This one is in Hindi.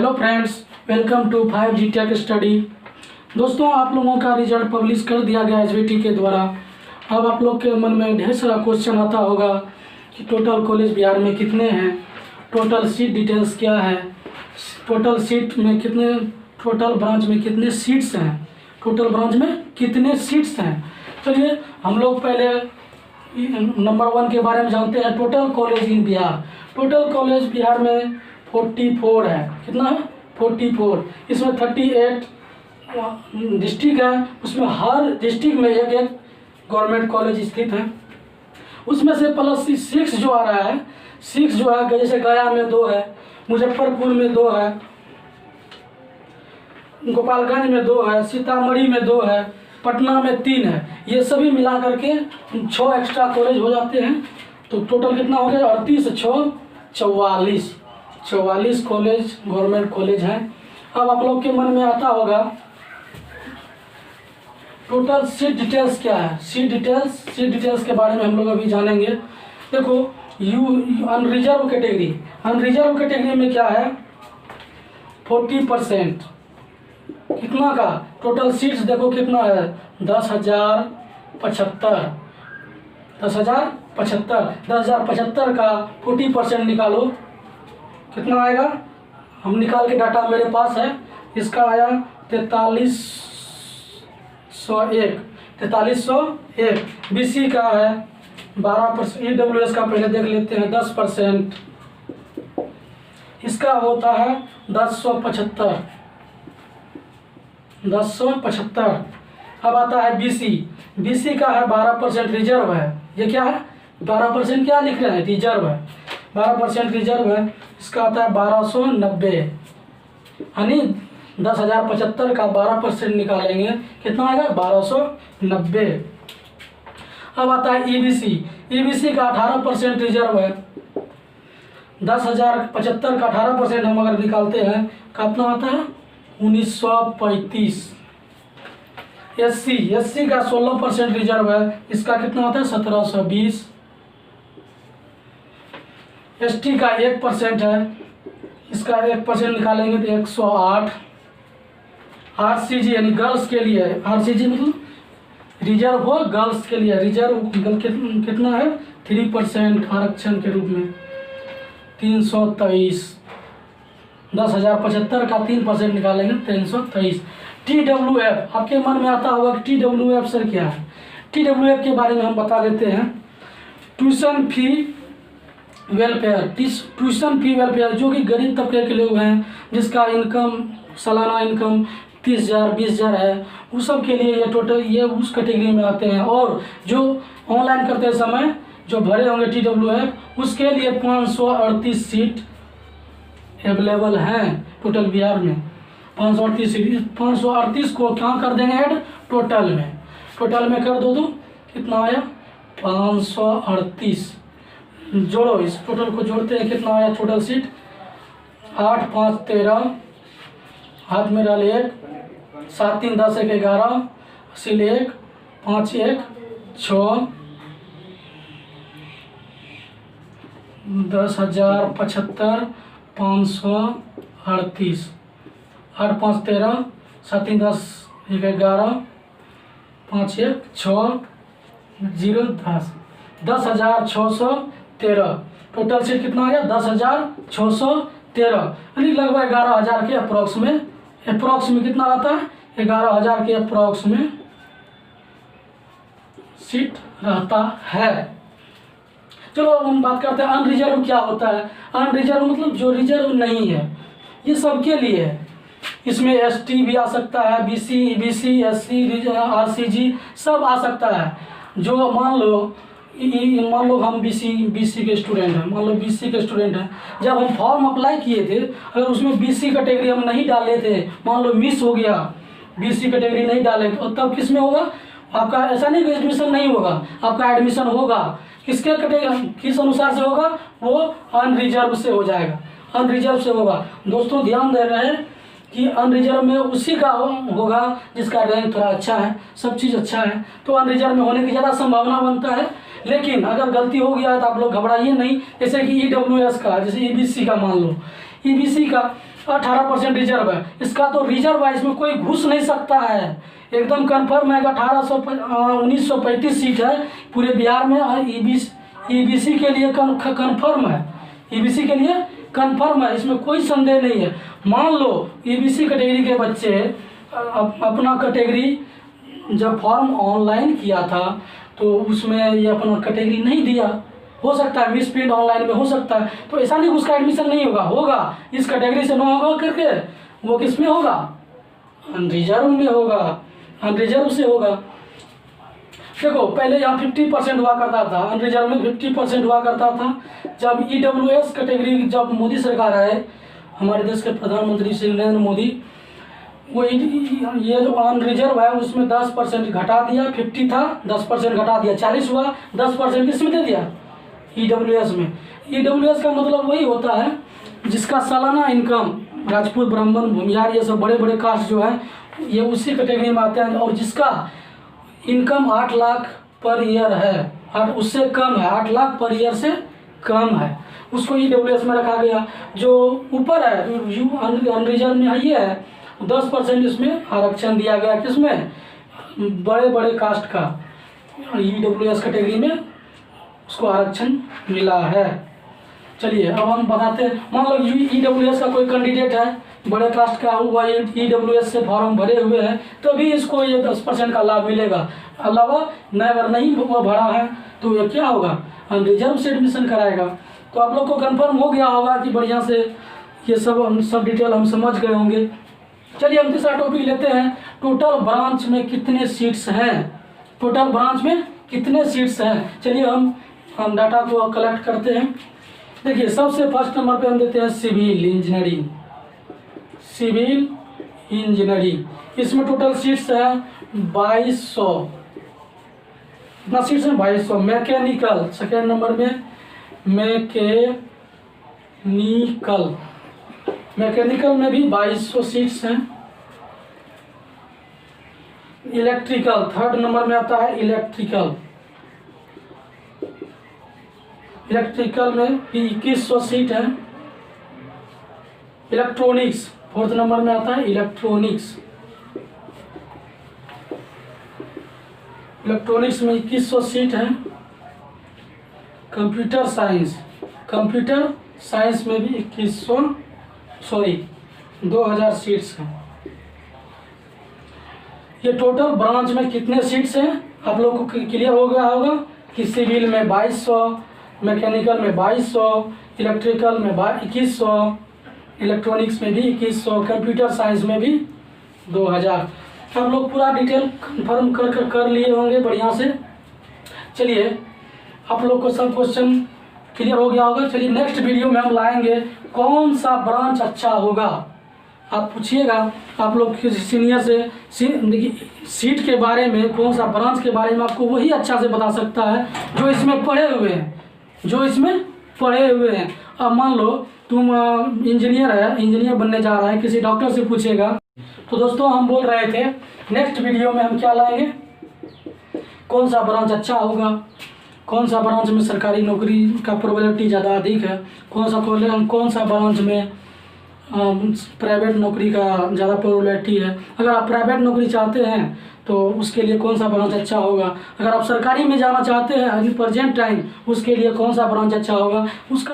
Hello friends, welcome to 5G tech study. दोस्तों, आप लोगों का रिजल्ट पब्लिश कर दिया गया SVT के द्वारा। अब आप लोग के मन में ढेर सारा क्वेश्चन आता होगा कि टोटल कॉलेज बिहार में कितने हैं, टोटल सीट डिटेल्स क्या है, टोटल सीट में कितने, टोटल ब्रांच में कितने सीट्स हैं, टोटल ब्रांच में कितने सीट्स हैं। चलिए हम लोग पहले नंबर 1 के बारे में जानते हैं। Total college in Bihar. Total college Bihar में 44 है। कितना है? 44। इसमें 38 डिस्ट्रिक्ट है, उसमें हर डिस्ट्रिक्ट में एक एक गवर्नमेंट कॉलेज स्थित है। उसमें से प्लस 6 जो आ रहा है, 6 जो है, जैसे गया में 2 है, मुजफ्फरपुर में 2 है, गोपालगंज में 2 है, सीतामढ़ी में 2 है, पटना में 3 है। ये सभी मिला करके 6 एक्स्ट्रा कॉलेज हो जाते हैं। तो टोटल कितना हो गया? 38 6 44 कॉलेज गवर्नमेंट कॉलेज हैं। अब आप लोग के मन में आता होगा टोटल सीट डिटेल्स क्या है। सीट डिटेल्स के बारे में हम लोग अभी जानेंगे। देखो, अनरिजर्व कैटेगरी में क्या है? 40%। कितना का टोटल सीट्स देखो कितना है? 10,075 का 40% निकालो, कितना आएगा? हम निकाल के डाटा मेरे पास है। इसका आया 4301। BC का है 12%। EWS का पहले देख लेते हैं, 10%। इसका होता है 1075। अब आता है BC का है 12% रिजर्व है। ये क्या है? 12% क्या लिख रहे हैं? रिजर्व है। 12% रिजर्व है। इसका आता है 1290, यानी 10,075 का 12% निकालेंगे, कितना आएगा? 1290। अब आता है EBC का 18% रिजर्व है। 10,075 का 18% हम अगर निकालते हैं, कितना आता है? 1935। SC का 16% रिजर्व है। इसका कितना आता है? 1720। ST का 1% है। इसका 1% निकालेंगे तो 108। RCG यानी गर्ल्स के लिए है। RCG मतलब रिजर्व हो गर्ल्स के लिए। रिजर्व कितना है? 3% आरक्षण के रूप में 323। 10,075 का 3% निकालेंगे 323। TWF, आपके मन में आता होगा कि TWF सर क्या है? TWF के बारे में हम बता देते हैं। ट्यूशन फी वेलफेयर, जो कि गरीब तबके के लोग हैं, जिसका इनकम, सालाना इनकम 30,000 20,000 है, उस सब के लिए ये टोटल ये उस कैटेगरी में आते हैं। और जो ऑनलाइन करते समय जो भरे होंगे TWF, उसके लिए 538 सीट अवेलेबल हैं टोटल बिहार में। 538 सीट। 538 को क्या कर देंगे ऐड? टोटल में कर दो तो कितना आया? 538। जोड़ो, इस टोटल को जोड़ते हैं, कितना आया टोटल सीट? 8 5 13, हाथ में डाल 1, 7 3 10 1 11, सिल 1 5 1 6, 10,075 538। 8 5 13, 7 3 10 1 11, 5 1 6 0 10, 10,613। टोटल सीट कितना आ गया? 10,613, यानी लगभग 11,000 के अप्रॉक्स में कितना रहता है? 11,000 के अप्रॉक्स में सीट रहता है। चलो अब हम बात करते हैं अनरिजर्व क्या होता है। अनरिजर्व मतलब जो रिजर्व नहीं है, ये सबके लिए है। इसमें ST भी आ सकता है, BC EBC SC RCG सब आ सकता है। जो मान लो हम BC के स्टूडेंट हैं, जब हम फॉर्म अप्लाई किए थे, अगर उसमें BC कैटेगरी हम नहीं डाले थे, मान लो मिस हो गया, BC कैटेगरी नहीं डाले, तो तब किस में होगा आपका? ऐसा नहीं कि एडमिशन नहीं होगा, आपका एडमिशन होगा। किसके कैटेगरी, किस अनुसार से होगा? वो अनरिजर्व से हो जाएगा, अनरिजर्व से होगा। दोस्तों ध्यान दे रहे हैं कि अनरिजर्व में उसी का होगा जिसका रैंक थोड़ा अच्छा है, सब चीज़ अच्छा है, तो अनरिजर्व में होने की ज़्यादा संभावना बनता है। लेकिन अगर गलती हो गया है तो आप लोग घबराइए नहीं। जैसे कि EWS का, जैसे EBC का मान लो, EBC का 18% रिजर्व है। इसका तो रिजर्व है, इसमें कोई घुस नहीं सकता है, एकदम कन्फर्म है। 1935 सीट है पूरे बिहार में। ईबीसी के लिए कन्फर्म है, ईबीसी के लिए कन्फर्म है, इसमें कोई संदेह नहीं है। मान लो ईबीसी कैटेगरी के बच्चे अपना कैटेगरी जब फॉर्म ऑनलाइन किया था तो उसमें ये अपना कैटेगरी नहीं दिया, हो सकता है मिस प्रिंट ऑनलाइन में हो सकता है, तो ऐसा नहीं उसका एडमिशन नहीं होगा इस कैटेगरी से ना होगा करके वो किस में होगा, अनरिजर्व में होगा, अनरिजर्व से होगा। देखो पहले यहाँ 50% हुआ करता था, अनरिजर्व में 50% हुआ करता था। जब EWS कैटेगरी जब मोदी सरकार आए, हमारे देश के प्रधानमंत्री श्री नरेंद्र मोदी, वो ये जो अनरिजर्व है उसमें 10% घटा दिया। 50 था 10% घटा दिया, 40 हुआ, 10% किसमें दे दिया, EWS में। EWS का मतलब वही होता है जिसका सालाना इनकम, राजपूत ब्राह्मण भूमिहार ये सब बड़े बड़े कास्ट जो है ये उसी कैटेगरी में आते हैं, और जिसका इनकम 8 लाख पर ईयर है, और उससे कम है, 8 लाख पर ईयर से कम है, उसको EWS में रखा गया। जो ऊपर है अनरिजर्व में ये है 10% इसमें आरक्षण दिया गया, किसमें, बड़े बड़े कास्ट का EWS कैटेगरी में उसको आरक्षण मिला है। चलिए अब हम बताते हैं, मान लो EWS का कोई कैंडिडेट है, बड़े कास्ट का हुआ, EWS से फॉर्म भरे हुए हैं, तभी इसको ये 10% का लाभ मिलेगा। अलावा अगर नहीं भरा है तो ये क्या होगा, अनरिजर्व से एडमिशन कराएगा। तो आप लोग को कंफर्म हो गया होगा कि बढ़िया से ये सब डिटेल हम समझ गए होंगे। चलिए हम तीसरा टॉपिक लेते हैं, टोटल ब्रांच में कितने सीट्स हैं, टोटल ब्रांच में कितने सीट्स हैं। चलिए हम डाटा को कलेक्ट करते हैं। देखिए सबसे फर्स्ट नंबर पे हम देते हैं सिविल इंजीनियरिंग, सिविल इंजीनियरिंग, इसमें टोटल सीट्स है 2200, कितना सीट्स है 2200। मैकेनिकल सेकेंड नंबर में, मैकेनिकल में भी 2200 सीट्स हैं। इलेक्ट्रिकल थर्ड नंबर में आता है, इलेक्ट्रिकल में भी 2100 सीट है। इलेक्ट्रॉनिक्स फोर्थ नंबर में आता है, इलेक्ट्रॉनिक्स में 2100 सीट है। कंप्यूटर साइंस में भी 2000 सीट्स हैं। ये टोटल ब्रांच में कितने सीट्स हैं आप लोग को क्लियर हो गया होगा कि सिविल में 2200, मैकेनिकल में 2200, इलेक्ट्रिकल में 2100, इलेक्ट्रॉनिक्स में भी 2100, कंप्यूटर साइंस में भी 2000। आप लोग पूरा डिटेल कंफर्म कर लिए होंगे बढ़िया से। चलिए आप लोग को सब क्वेश्चन क्लियर हो गया होगा। चलिए नेक्स्ट वीडियो में हम लाएंगे कौन सा ब्रांच अच्छा होगा। आप पूछिएगा आप लोग सीनियर से सीट के बारे में, कौन सा ब्रांच के बारे में आपको वही अच्छा से बता सकता है जो इसमें पढ़े हुए हैं, अब मान लो तुम इंजीनियर है, इंजीनियर बनने जा रहा है, किसी डॉक्टर से पूछेगा। तो दोस्तों हम बोल रहे थे नेक्स्ट वीडियो में हम क्या लाएंगे, कौन सा ब्रांच अच्छा होगा, कौन सा ब्रांच में सरकारी नौकरी का प्रोबेबिलिटी ज़्यादा अधिक है, कौन सा ब्रांच में प्राइवेट नौकरी का ज़्यादा प्रोबेबिलिटी है। अगर आप प्राइवेट नौकरी चाहते हैं तो उसके लिए कौन सा ब्रांच अच्छा होगा, अगर आप सरकारी में जाना चाहते हैं अभी प्रेजेंट टाइम, उसके लिए कौन सा ब्रांच अच्छा होगा, उसका